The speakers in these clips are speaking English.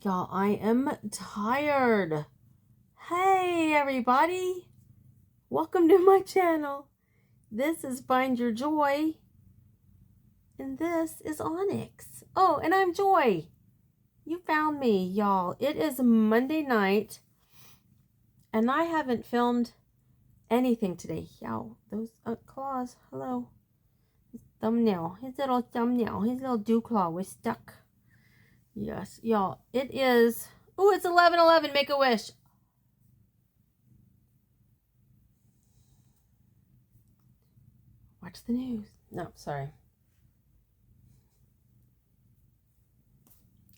Y'all, I am tired. Hey, everybody. Welcome to my channel. This is Find Your Joy. And this is Onyx. Oh, and I'm Joy. You found me, y'all. It is Monday night. And I haven't filmed anything today. Y'all, those claws. Hello. His thumbnail. His little thumbnail. His little dew claw was stuck. Yes, y'all, it is. Oh, it's 11:11. Make a wish. Watch the news. No, sorry.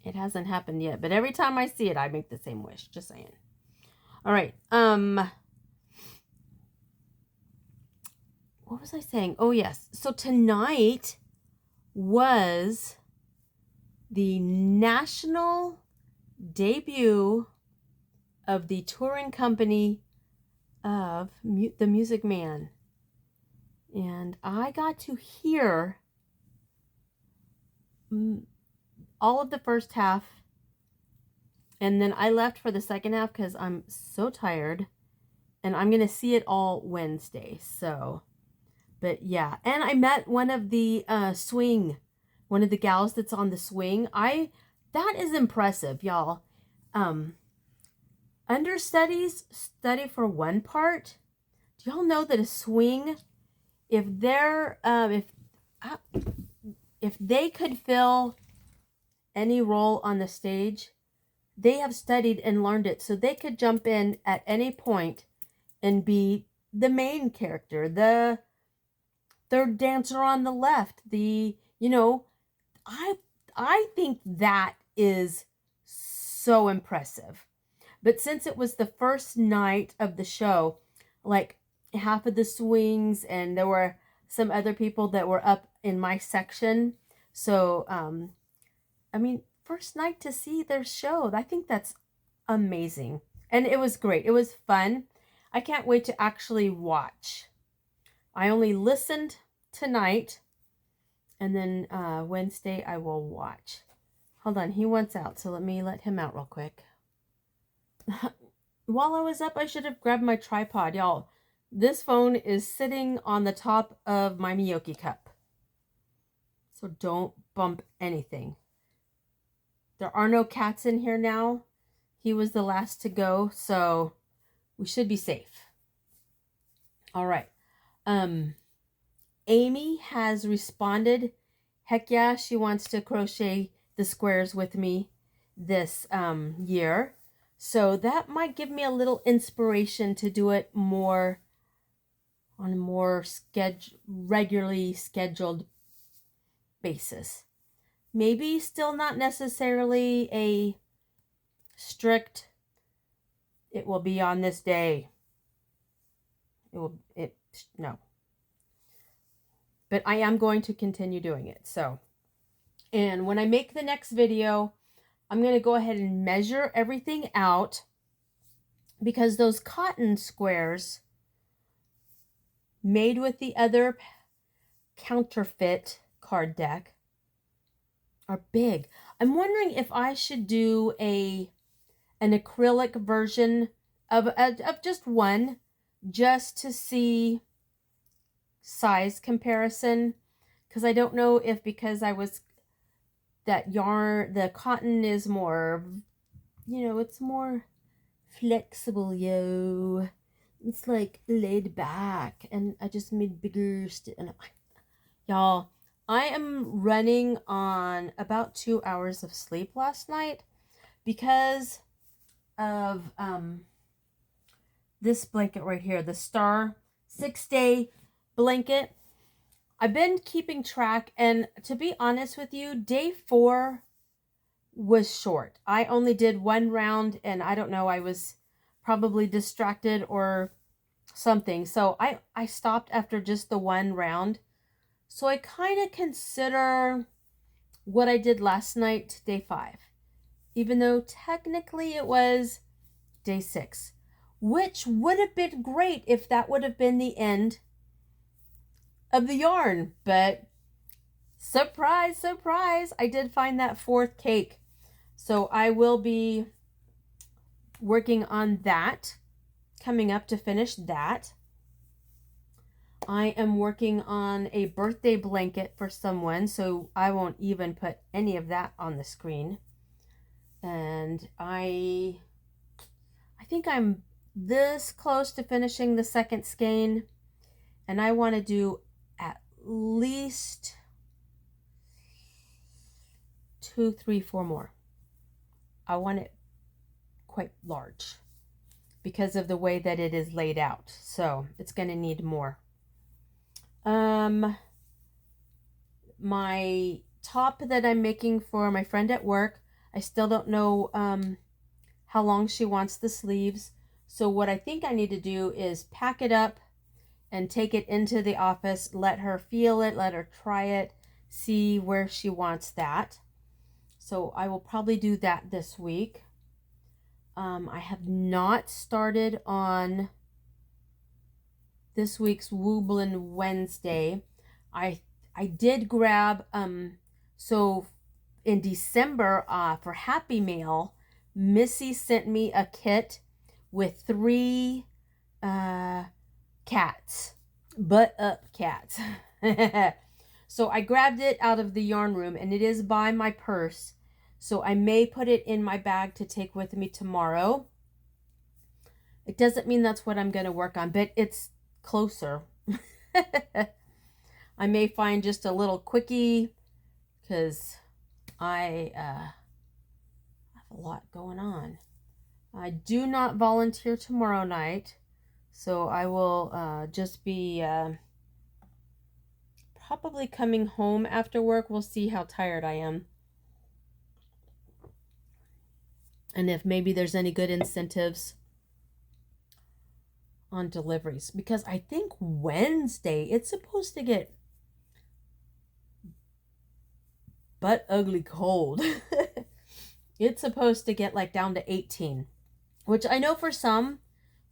It hasn't happened yet, but every time I see it, I make the same wish. Just saying. All right. What was I saying? Oh, yes. So tonight was the national debut of the touring company of the Music Man. And I got to hear all of the first half. And then I left for the second half because I'm so tired. And I'm going to see it all Wednesday. So, but yeah. And I met one of the one of the gals that's on the swing. That is impressive, y'all. Understudies study for one part. Do y'all know that a swing, if they could fill any role on the stage, they have studied and learned it, so they could jump in at any point and be the main character, the third dancer on the left, I think that is so impressive. But since it was the first night of the show, like half of the swings, and there were some other people that were up in my section. So, I mean, first night to see their show, I think that's amazing. And it was great. It was fun. I can't wait to actually watch. I only listened tonight, and then Wednesday I will watch. Hold on, he wants out, so let me let him out real quick. While I was up, I should have grabbed my tripod. Y'all, this phone is sitting on the top of my Miyoki cup. So don't bump anything. There are no cats in here now. He was the last to go, so we should be safe. All right. Amy has responded. Heck yeah, she wants to crochet the squares with me this year. So that might give me a little inspiration to do it more on a more regularly scheduled basis. Maybe still not necessarily a strict, it will be on this day. No. But I am going to continue doing it. So, and when I make the next video, I'm going to go ahead and measure everything out, because those cotton squares made with the other counterfeit card deck are big. I'm wondering if I should do an acrylic version of just one, just to see size comparison, because I don't know if, because that yarn, the cotton is more, it's more flexible, it's like laid back, and I just made bigger y'all, I am running on about 2 hours of sleep last night because of this blanket right here, the Star 6-day blanket. I've been keeping track, and to be honest with you, day 4 was short. I only did one round, and I don't know, I was probably distracted or something. So I stopped after just the one round. So I kind of consider what I did last night day 5, even though technically it was day 6, which would have been great if that would have been the end of the yarn. But surprise, surprise, I did find that 4th cake. So I will be working on that, coming up to finish that. I am working on a birthday blanket for someone, so I won't even put any of that on the screen. And I think I'm this close to finishing the second skein, and I want to do at least 2, 3, 4 more. I want it quite large because of the way that it is laid out, so it's going to need more. My top that I'm making for my friend at work, I still don't know how long she wants the sleeves. So what I think I need to do is pack it up and take it into the office, let her feel it, let her try it, see where she wants that. So I will probably do that this week. I have not started on this week's Wooblin Wednesday. I did grab so in December for Happy Mail, Missy sent me a kit with 3 cats, butt up cats. So I grabbed it out of the yarn room, and it is by my purse, so I may put it in my bag to take with me tomorrow. It doesn't mean that's what I'm going to work on, but it's closer. I may find just a little quickie because I have a lot going on. I do not volunteer tomorrow night, so I will just be probably coming home after work. We'll see how tired I am. And if maybe there's any good incentives on deliveries. Because I think Wednesday, it's supposed to get butt ugly cold. It's supposed to get like down to 18. Which I know for some,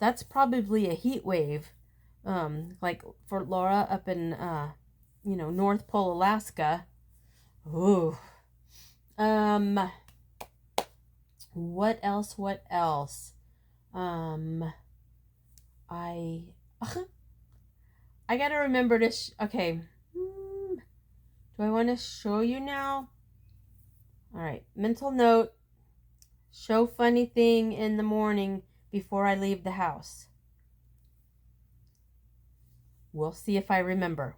that's probably a heat wave. Like for Laura up in, North Pole, Alaska. Ooh. What else? I gotta remember to, okay. Do I want to show you now? All right, mental note. Show funny thing in the morning before I leave the house. We'll see if I remember.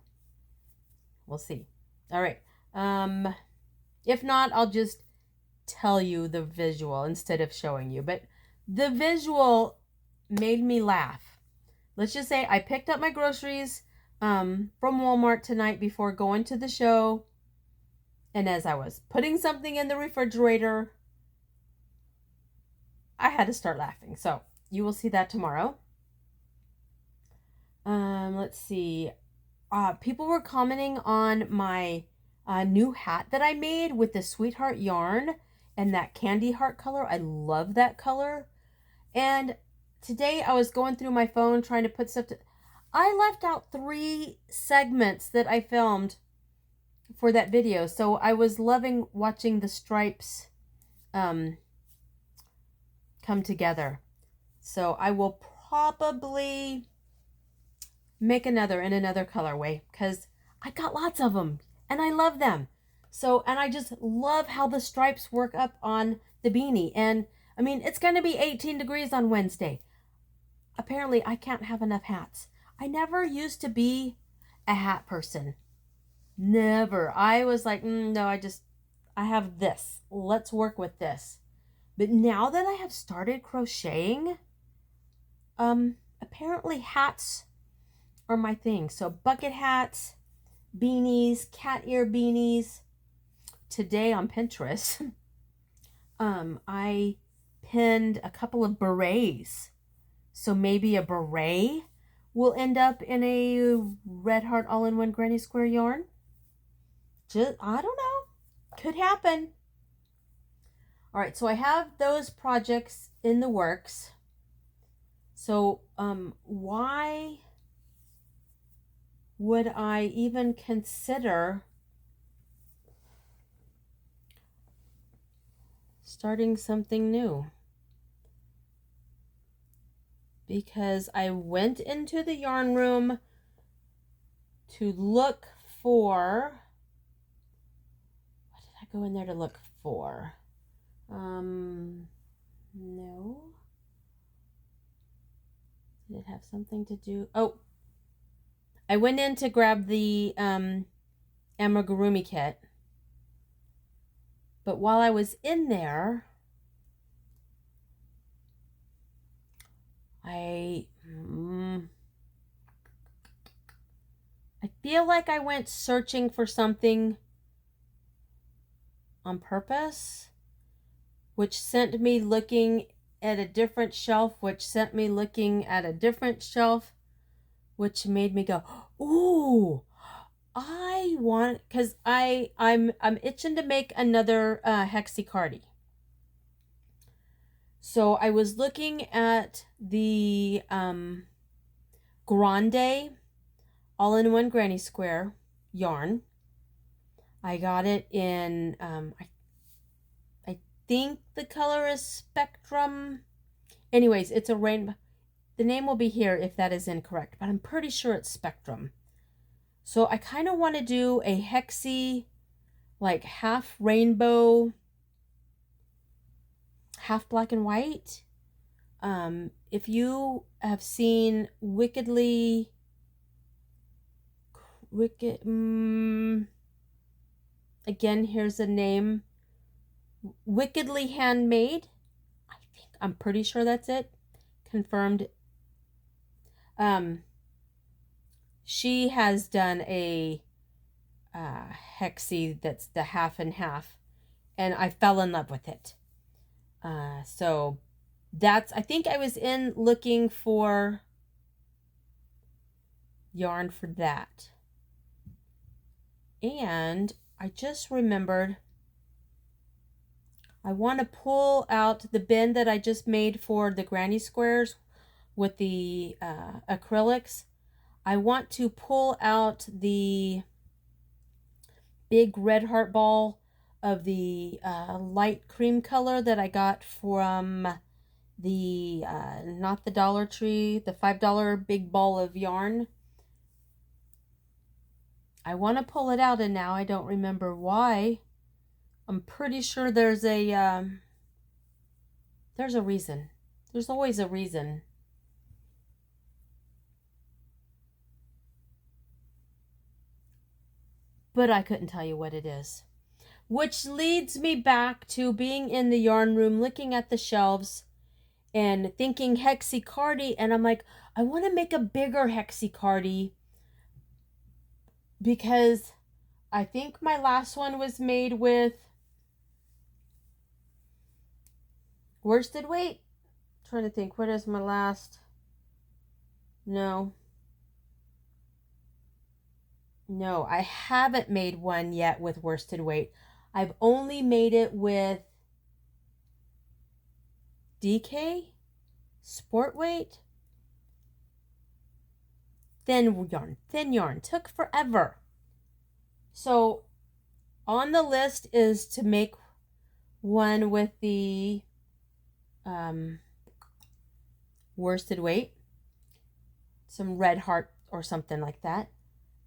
We'll see. All right. If not, I'll just tell you the visual instead of showing you. But the visual made me laugh. Let's just say I picked up my groceries from Walmart tonight before going to the show. And as I was putting something in the refrigerator, I had to start laughing. So you will see that tomorrow. Let's see. People were commenting on my new hat that I made with the sweetheart yarn and that candy heart color. I love that color. And today I was going through my phone trying to put stuff I left out 3 segments that I filmed for that video. So I was loving watching the stripes come together. So I will probably make another in another colorway because I got lots of them and I love them. So, and I just love how the stripes work up on the beanie. And I mean, it's going to be 18 degrees on Wednesday. Apparently I can't have enough hats. I never used to be a hat person. Never. I was like, no, I have this. Let's work with this. But now that I have started crocheting, apparently hats are my thing. So bucket hats, beanies, cat ear beanies. Today on Pinterest, I pinned a couple of berets. So maybe a beret will end up in a Red Heart all-in-one granny square yarn. I don't know. Could happen. All right, so I have those projects in the works. So why would I even consider starting something new. Because I went into the yarn room to look for, what did I go in there to look for? No. Did it have something to do? Oh, I went in to grab the amigurumi kit. But while I was in there, I feel like I went searching for something on purpose, which sent me looking at a different shelf, which sent me looking at a different shelf, which made me go, ooh, I want, because I'm itching to make another Hexicardi. So I was looking at the Grande all-in-one granny square yarn. I got it in, I think the color is Spectrum. Anyways, it's a rainbow. The name will be here if that is incorrect, but I'm pretty sure it's Spectrum. So I kind of want to do a hexy, like half rainbow, half black and white. If you have seen again, here's a name, Wickedly Handmade. I'm pretty sure that's it. Confirmed. She has done a hexy that's the half and half, and I fell in love with it. So that's, I think I was in looking for yarn for that. And I just remembered I want to pull out the bin that I just made for the granny squares with the acrylics. I want to pull out the big red heart ball of the light cream color that I got from the, not the Dollar Tree, the $5 big ball of yarn. I want to pull it out, and now I don't remember why. I'm pretty sure there's a reason. There's always a reason. But I couldn't tell you what it is. Which leads me back to being in the yarn room, looking at the shelves and thinking Hexicardi, and I'm like, I want to make a bigger Hexicardi because I think my last one was made with worsted weight. I'm trying to think, what is my last? No, I haven't made one yet with worsted weight. I've only made it with DK, sport weight, thin yarn. Took forever. So on the list is to make one with the worsted weight, some red heart or something like that.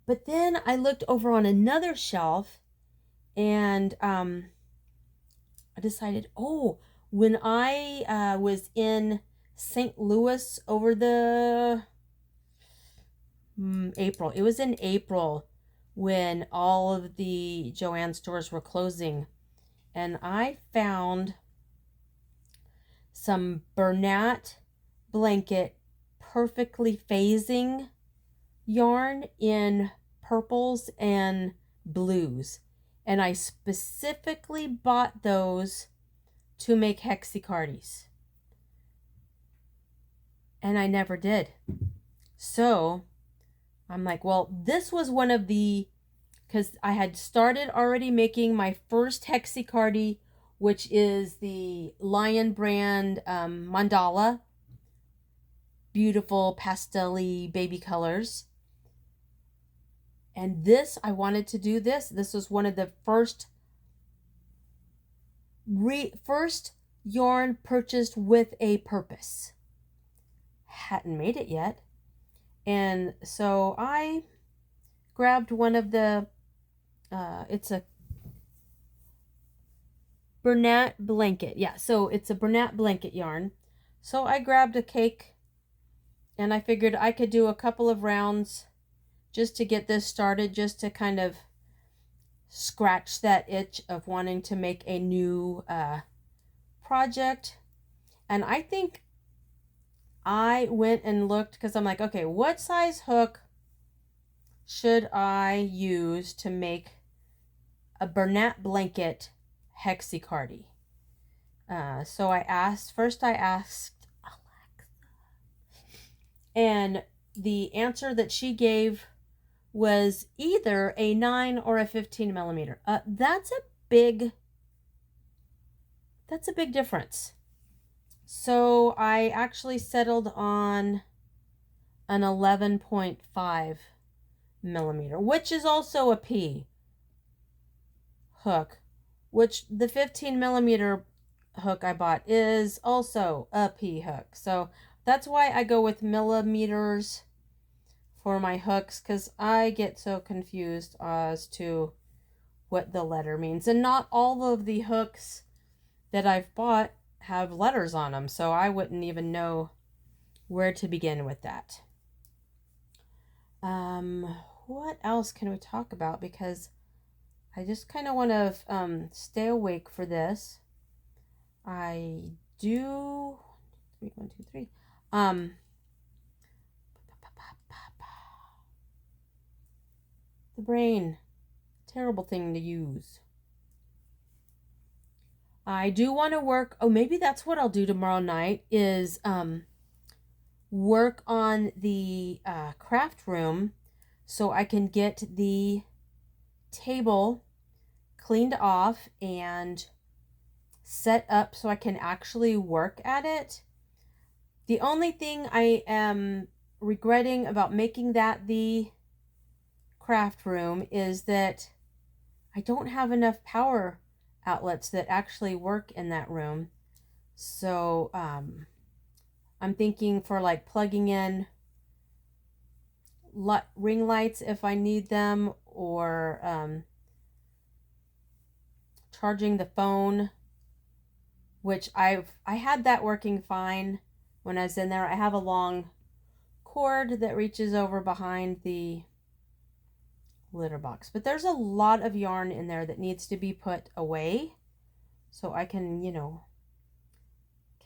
But then I looked over on another shelf and I decided, when I was in St. Louis over the April, it was in April when all of the Joann stores were closing, and I found some Bernat blanket perfectly phasing yarn in purples and blues, and I specifically bought those to make Hexicardis, and I never did. So I'm like, well, this was one of the, because I had started already making my first Hexicardi, which is the Lion brand mandala, beautiful pastel-y baby colors. And this, I wanted to do this. This was one of the first first yarn purchased with a purpose. Hadn't made it yet. And so I grabbed one of the, it's a Bernat blanket. Yeah, so it's a Bernat blanket yarn. So I grabbed a cake and I figured I could do a couple of rounds just to get this started, just to kind of scratch that itch of wanting to make a new project. And I think I went and looked because I'm like, okay, what size hook should I use to make a Bernat blanket hexicardi? So I asked Alexa, and the answer that she gave was either a 9 or a 15 millimeter. That's a big difference. So I actually settled on an 11.5 millimeter, which is also a P hook, which the 15 millimeter hook I bought is also a P hook. So that's why I go with millimeters for my hooks, because I get so confused as to what the letter means. And not all of the hooks that I've bought have letters on them, so I wouldn't even know where to begin with that. What else can we talk about? Because I just kind of want to stay awake for this. I do 1, 2, 3. The brain, terrible thing to use. I do want to work. Oh, maybe that's what I'll do tomorrow night is work on the craft room so I can get the table cleaned off and set up so I can actually work at it. The only thing I am regretting about making that the craft room is that I don't have enough power outlets that actually work in that room. So I'm thinking for like plugging in ring lights if I need them, or charging the phone, which I had that working fine when I was in there. I have a long cord that reaches over behind the litter box, but there's a lot of yarn in there that needs to be put away so I can,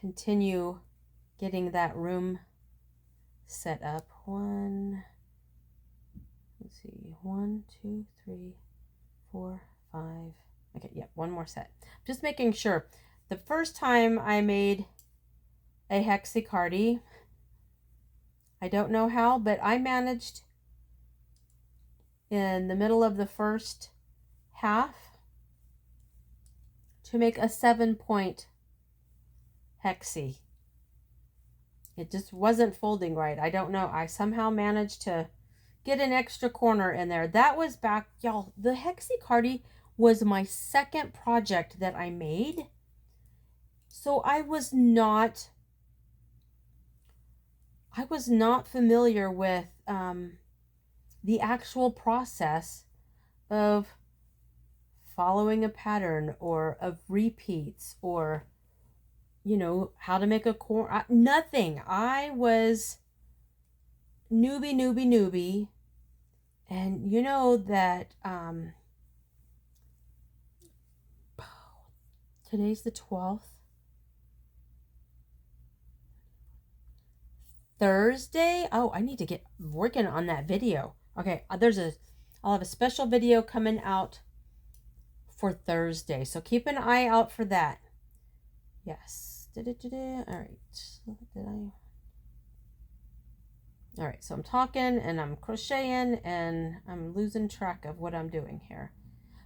continue getting that room set up. 1, 2, 3, 4, 5. Okay, yeah, one more set. Just making sure. The first time I made a hexicardi, I don't know how, but I managed in the middle of the first half to make a 7-point hexi. It just wasn't folding right. I don't know. I somehow managed to get an extra corner in there. That was back, y'all. The hexicardi was my second project that I made. So I was not familiar with the actual process of following a pattern, or of repeats, or how to make a corner. Nothing. I was newbie, and you know that today's the 12th. Thursday. Oh, I need to get working on that video. Okay, I'll have a special video coming out for Thursday, so keep an eye out for that. Yes. All right. All right, so I'm talking and I'm crocheting and I'm losing track of what I'm doing here.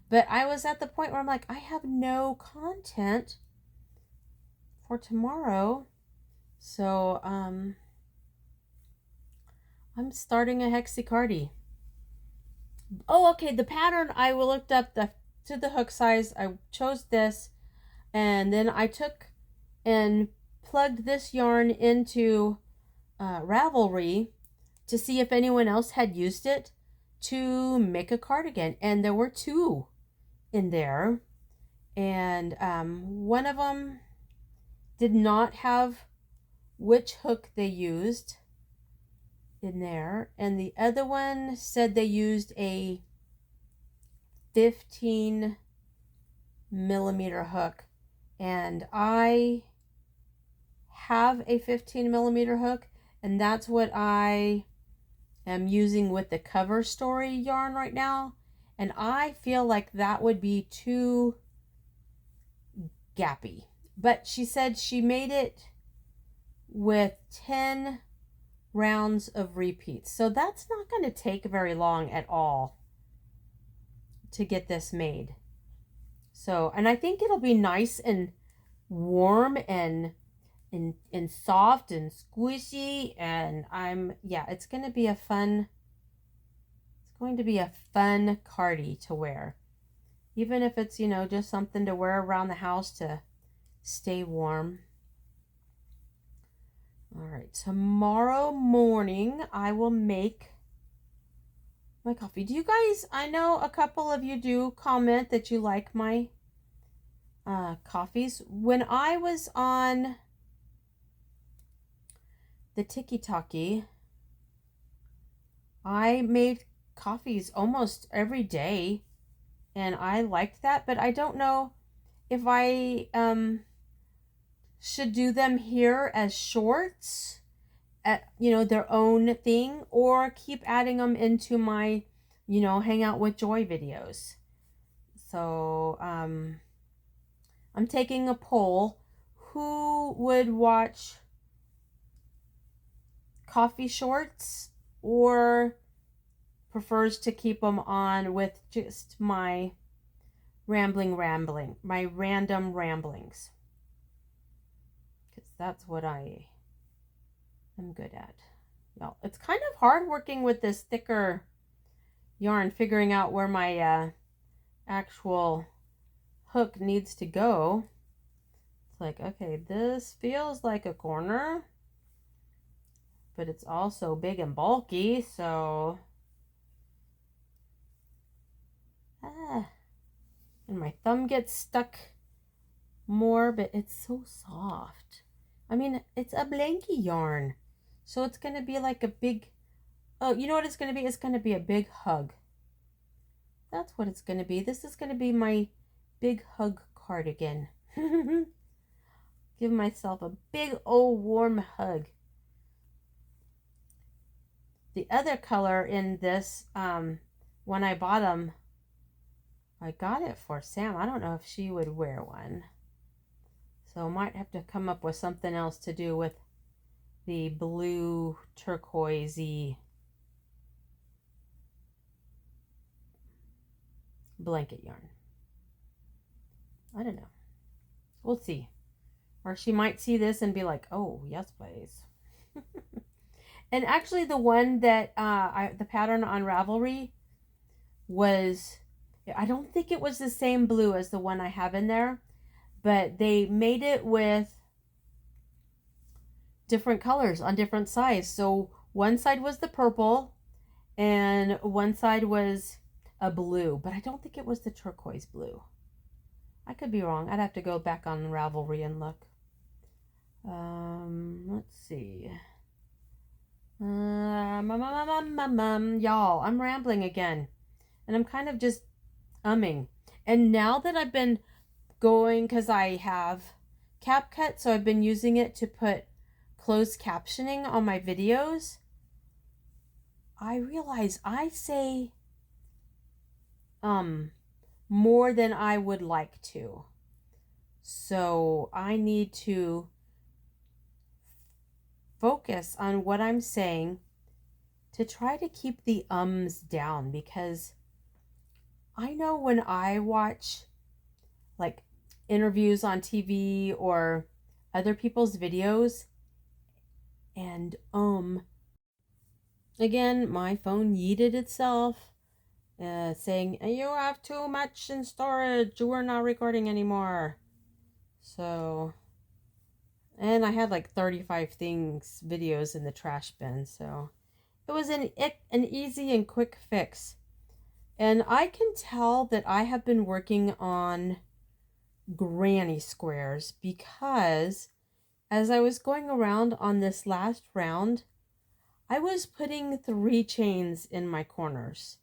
But I was at the point where I'm like, I have no content for tomorrow. So I'm starting a hexicardi. Oh, okay, the pattern, I looked up to the hook size. I chose this. And then I took and plugged this yarn into Ravelry to see if anyone else had used it to make a cardigan. And there were two in there. And one of them did not have which hook they used in there. And the other one said they used a 15 millimeter hook. And I have a 15 millimeter hook, and that's what I am using with the cover story yarn right now. And I feel like that would be too gappy. But she said she made it with 10 rounds of repeats. So that's not going to take very long at all to get this made. So, and I think it'll be nice and warm and soft and squishy, and it's going to be a fun cardi to wear, even if it's, just something to wear around the house to stay warm. All right, tomorrow morning I will make my coffee. Do you guys, I know a couple of you do comment that you like my coffees. When I was on the Tiki-Taki, I made coffees almost every day, and I liked that, but I don't know if I should do them here as shorts at their own thing, or keep adding them into my hang out with Joy videos. So I'm taking a poll. Who would watch coffee shorts or prefers to keep them on with just my random ramblings? Because that's what I am good at. Y'all, it's kind of hard working with this thicker yarn, figuring out where my actual hook needs to go. It's like, okay, this feels like a corner, but it's also big and bulky, so and my thumb gets stuck more, but it's so soft. I mean, it's a blankie yarn, so it's gonna be like a big, oh, you know what it's gonna be? It's gonna be a big hug. That's what it's gonna be. This is gonna be my big hug cardigan. Give myself a big old warm hug. The other color in this, when I bought them, I got it for Sam. I don't know if she would wear one. So I might have to come up with something else to do with the blue turquoisey blanket yarn. I don't know. We'll see. Or she might see this and be like, oh, yes, please. And actually the one that, the pattern on Ravelry was, I don't think it was the same blue as the one I have in there, but they made it with different colors on different sides. So one side was the purple and one side was a blue, but I don't think it was the turquoise blue. I could be wrong. I'd have to go back on Ravelry and look. Let's see. Y'all, I'm rambling again. And I'm kind of just umming. And now that I've been going, because I have CapCut, so I've been using it to put closed captioning on my videos, I realize I say more than I would like to. So I need to focus on what I'm saying to try to keep the ums down, because I know when I watch like interviews on TV or other people's videos and again, my phone yeeted itself saying, you have too much in storage, we're not recording anymore. So, and I had like 35 videos in the trash bin. So it was an easy and quick fix. And I can tell that I have been working on granny squares because as I was going around on this last round, I was putting 3 chains in my corners.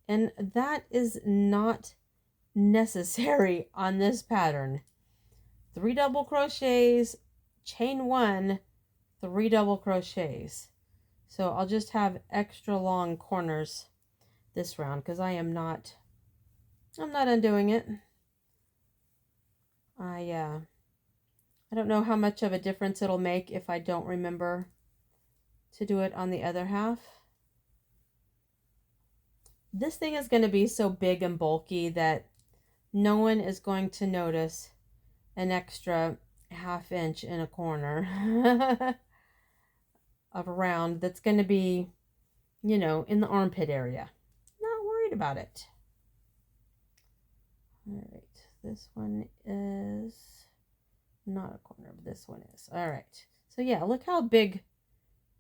And that is not necessary on this pattern. 3 double crochets, chain 1, 3 double crochets. So I'll just have extra long corners this round because I'm not undoing it. I don't know how much of a difference it'll make if I don't remember to do it on the other half. This thing is going to be so big and bulky that no one is going to notice an extra ½ inch in a corner of a round that's going to be, in the armpit area. Not worried about it. All right, this one is not a corner, but this one is. All right, so yeah, look how big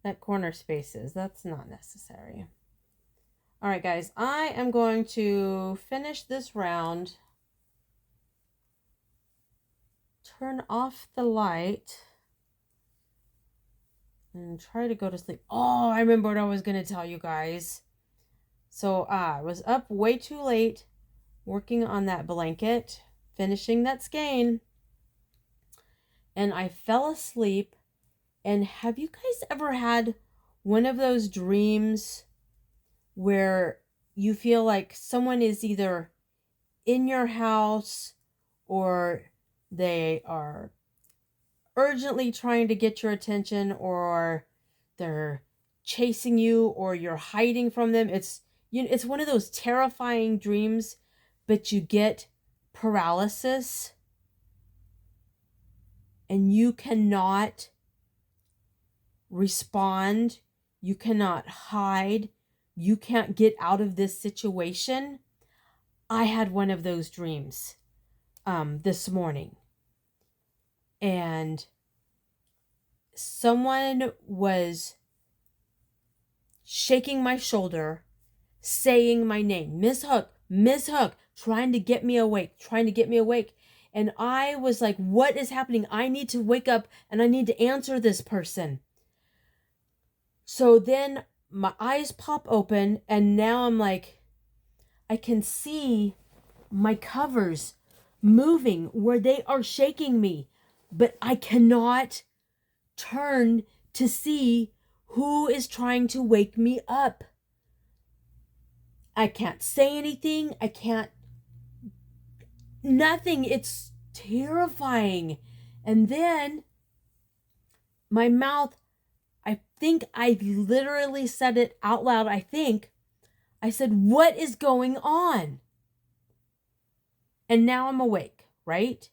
that corner space is. That's not necessary. All right, guys, I am going to finish this round, turn off the light, and try to go to sleep. Oh, I remember what I was going to tell you guys. So I was up way too late working on that blanket, finishing that skein, and I fell asleep. And have you guys ever had one of those dreams where you feel like someone is either in your house or they are urgently trying to get your attention, or they're chasing you, or you're hiding from them? It's one of those terrifying dreams, but you get paralysis and you cannot respond, you cannot hide, you can't get out of this situation. I had one of those dreams this morning, and someone was shaking my shoulder, saying my name, Miss Hook, trying to get me awake. And I was like, what is happening? I need to wake up and I need to answer this person. So then my eyes pop open, and now I'm like, I can see my covers moving where they are shaking me, but I cannot turn to see who is trying to wake me up. I can't say anything. I can't, nothing. It's terrifying. And then my mouth, I think I literally said it out loud. I said, what is going on? And now I'm awake, right?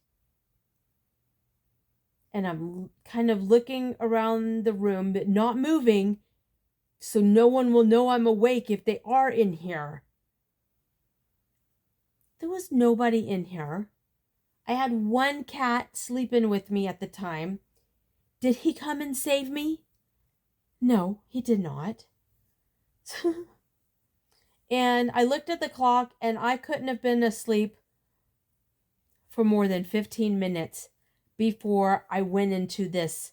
And I'm kind of looking around the room, but not moving, so no one will know I'm awake if they are in here. There was nobody in here. I had one cat sleeping with me at the time. Did he come and save me? No, he did not. And I looked at the clock, and I couldn't have been asleep for more than 15 minutes before I went into this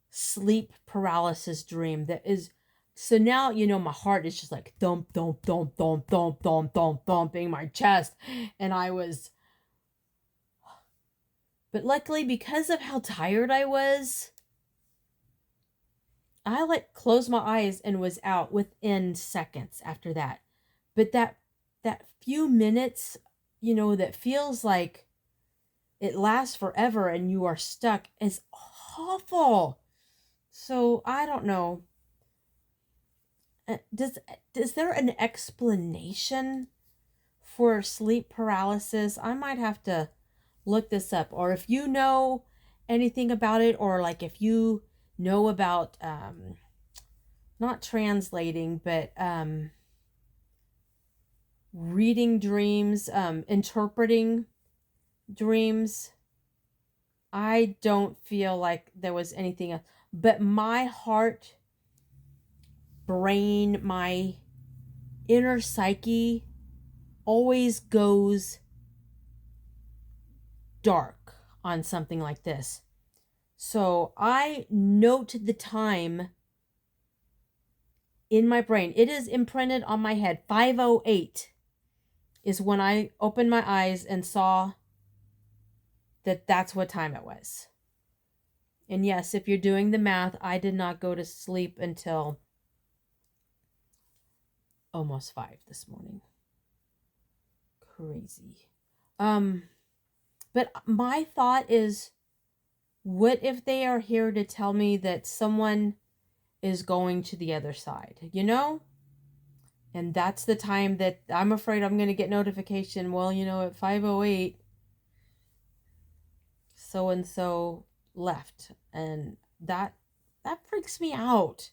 sleep paralysis dream that is, so now, my heart is just like thump, thump, thump, thump, thump, thump, thump, thumping my chest. And but luckily, because of how tired I was, I closed my eyes and was out within seconds after that. But that few minutes, that feels like it lasts forever and you are stuck, is awful. So I don't know. Is there an explanation for sleep paralysis? I might have to look this up. Or if you know anything about it, or if you know about not translating, but reading dreams, interpreting dreams, I don't feel like there was anything else. But my heart, brain, my inner psyche always goes dark on something like this. So I note the time in my brain. It is imprinted on my head. 5:08 is when I opened my eyes and saw that that's what time it was. And yes, if you're doing the math, I did not go to sleep until almost 5 this morning. Crazy. But my thought is, what if they are here to tell me that someone is going to the other side, you know? And that's the time that I'm afraid I'm going to get notification. Well, at 5:08, so and so left, and that freaks me out.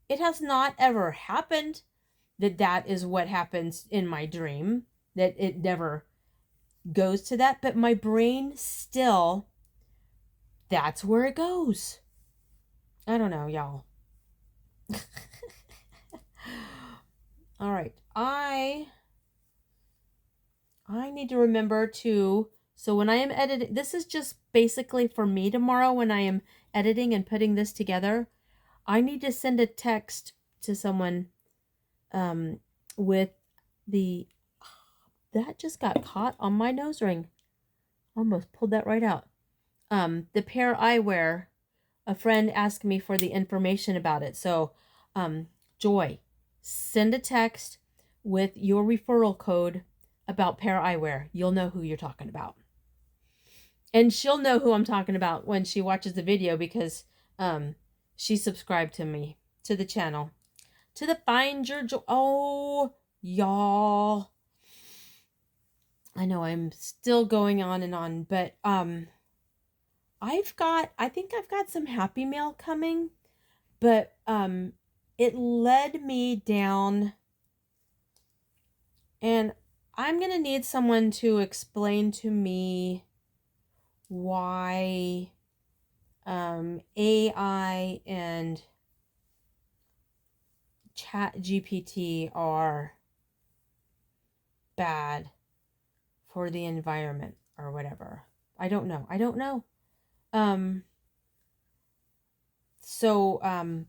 It has not ever happened that is what happens in my dream, that it never goes to that, but my brain still, that's where it goes. I don't know, y'all. All right. I need to remember to, so when I am editing, this is just basically for me tomorrow when I am editing and putting this together. I need to send a text to someone with the, that just got caught on my nose ring. Almost pulled that right out. The pair I wear, a friend asked me for the information about it. So, Joy, send a text with your referral code about pair eyewear. You'll know who you're talking about. And she'll know who I'm talking about when she watches the video, because she subscribed to me, to the channel, to the Find Your Joy. Oh, y'all. I know I'm still going on and on, but I think I've got some Happy Mail coming, but it led me down, and I'm going to need someone to explain to me why AI and Chat GPT are bad for the environment or whatever. I don't know.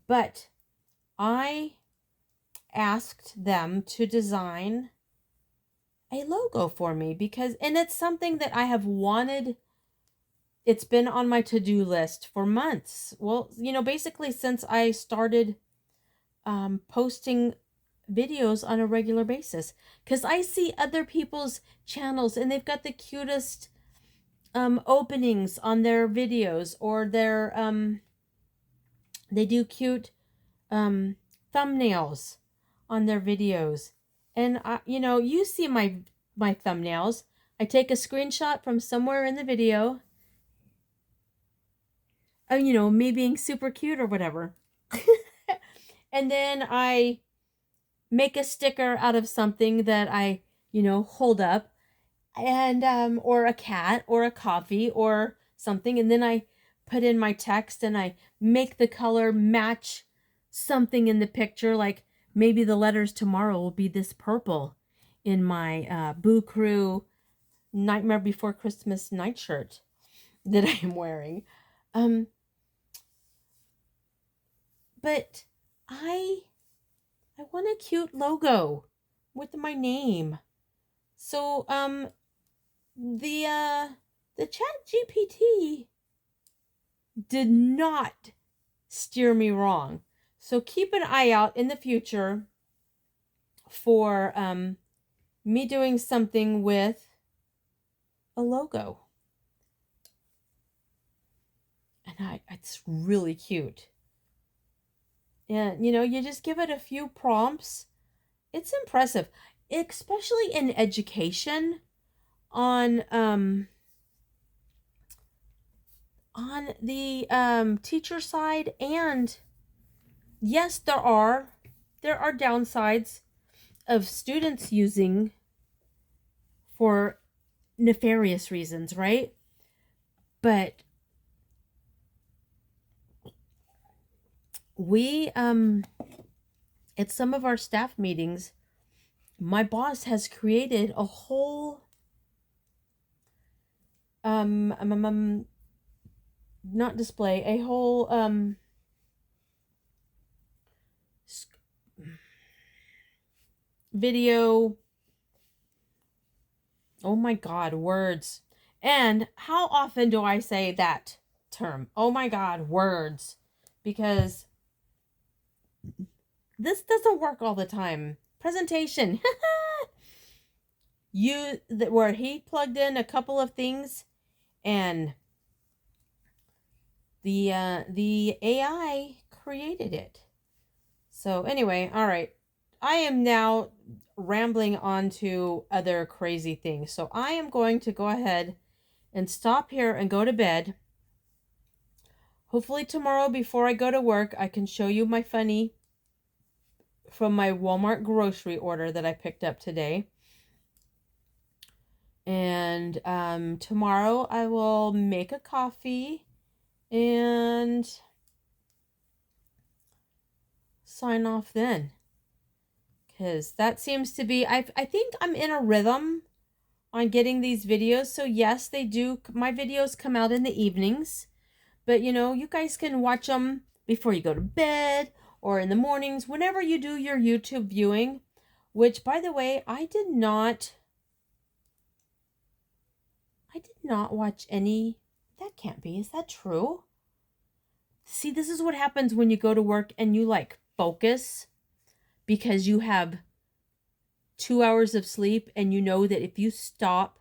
But I asked them to design a logo for me, and it's something that I have wanted. It's been on my to-do list for months. Well, basically since I started posting videos on a regular basis, because I see other people's channels and they've got the cutest openings on their videos, or they do cute thumbnails on their videos. And you see my thumbnails. I take a screenshot from somewhere in the video, me being super cute or whatever. And then I make a sticker out of something that I, hold up, and or a cat or a coffee or something, and then I put in my text and I make the color match something in the picture, like maybe the letters tomorrow will be this purple in my Boo Crew Nightmare Before Christmas nightshirt that I am wearing. But I want a cute logo with my name. So the Chat GPT did not steer me wrong. So keep an eye out in the future for me doing something with a logo. And it's really cute. And you just give it a few prompts. It's impressive, especially in education, on the teacher side. And yes, there are downsides of students using for nefarious reasons, right? But we at some of our staff meetings, my boss has created a whole not display, a whole video. Oh my God, words. And how often do I say that term? Oh my God, words. Because this doesn't work all the time. Presentation. Where he plugged in a couple of things, and the AI created it. So anyway, all right. I am now rambling on to other crazy things. So I am going to go ahead and stop here and go to bed. Hopefully tomorrow before I go to work, I can show you my funny from my Walmart grocery order that I picked up today. And tomorrow I will make a coffee and sign off then. Because that seems to be, I think I'm in a rhythm on getting these videos. So yes, they do. My videos come out in the evenings. But you know, you guys can watch them before you go to bed or in the mornings, whenever you do your YouTube viewing. Which, by the way, I did not watch any. That can't be. Is that true? See, this is what happens when you go to work and you like focus because you have 2 hours of sleep, and you know that if you stop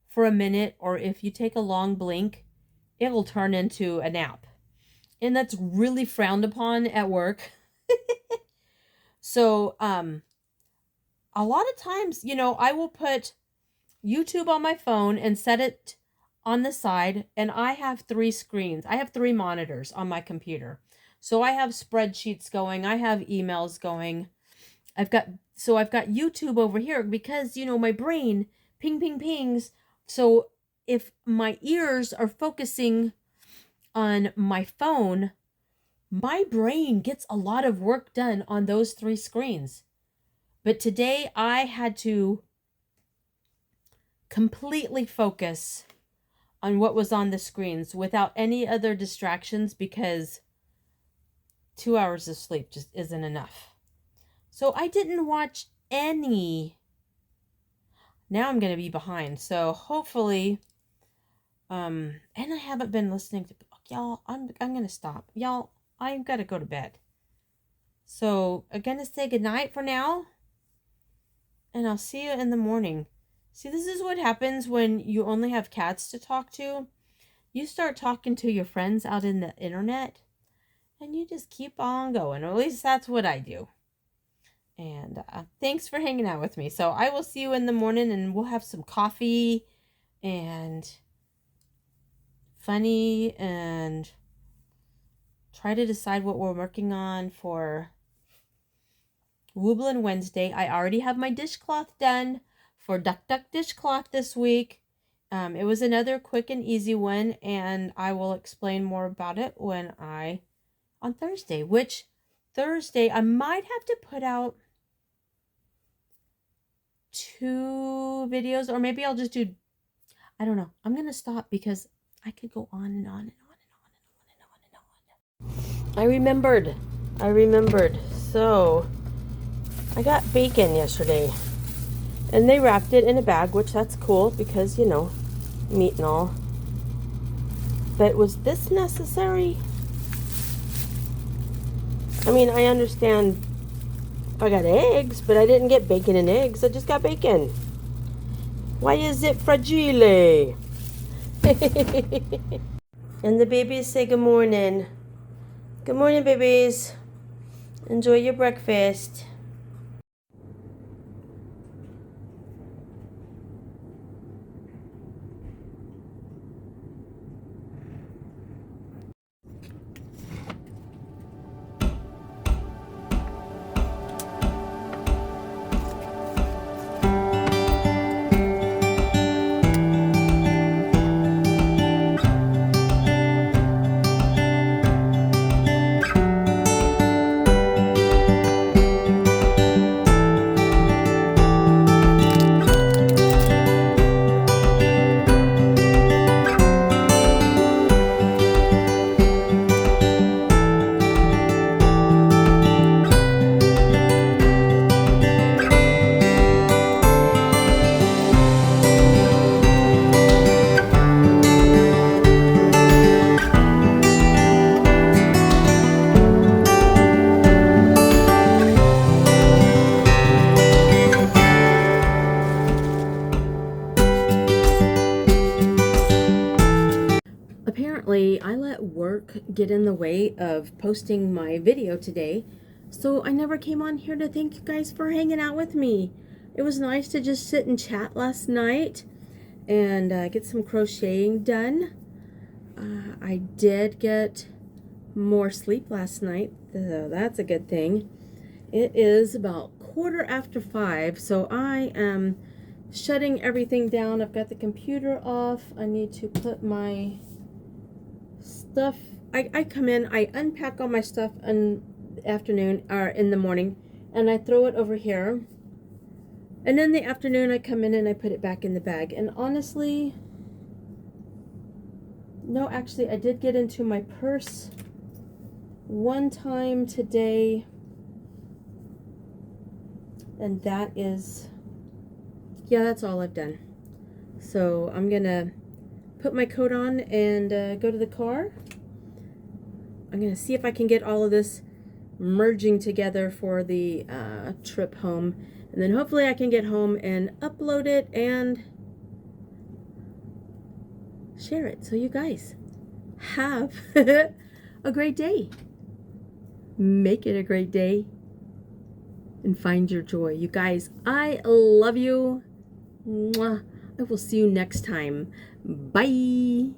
for a minute or if you take a long blink, it will turn into a nap. And that's really frowned upon at work. So, a lot of times, you know, I will put YouTube on my phone and set it on the side, and I have 3 screens. I have 3 monitors on my computer. So I have spreadsheets going, I have emails going. I've got YouTube over here because, you know, my brain pings. So if my ears are focusing on my phone, my brain gets a lot of work done on those 3 screens. But today I had to completely focus on what was on the screens without any other distractions because 2 hours of sleep just isn't enough. So I didn't watch any. Now I'm going to be behind. So hopefully, and I haven't been listening to, y'all, I'm going to stop. Y'all, I've got to go to bed. So I'm going to say goodnight for now. And I'll see you in the morning. See, this is what happens when you only have cats to talk to. You start talking to your friends out in the internet, and you just keep on going. Or at least that's what I do. And thanks for hanging out with me. So I will see you in the morning, and we'll have some coffee and funny and try to decide what we're working on for Wooblin Wednesday. I already have my dishcloth done for Duck Dishcloth this week. It was another quick and easy one, and I will explain more about it on Thursday, which Thursday I might have to put out 2 videos, or maybe I'll just do, I don't know. I'm going to stop because I could go on and on and on and on and on and on and on. I remembered. So I got bacon yesterday, and they wrapped it in a bag, which that's cool because, you know, meat and all. But was this necessary? I mean, I understand I got eggs, but I didn't get bacon and eggs. I just got bacon. Why is it fragile? And the babies say good morning. Good morning, babies. Enjoy your breakfast. Apparently, I let work get in the way of posting my video today, so I never came on here to thank you guys for hanging out with me. It was nice to just sit and chat last night and get some crocheting done. I did get more sleep last night, so that's a good thing. It is about 5:15, so I am shutting everything down. I've got the computer off. I need to put my stuff. I come in, I unpack all my stuff in the afternoon or in the morning, and I throw it over here. And in the afternoon, I come in and I put it back in the bag. And honestly, no, actually, I did get into my purse one time today, and that is, yeah, that's all I've done. So I'm gonna put my coat on and go to the car. I'm gonna see if I can get all of this merging together for the trip home, and then hopefully I can get home and upload it and share it so you guys have a great day. Make it a great day and find your joy. You guys, I love you. Mwah. I will see you next time. Bye.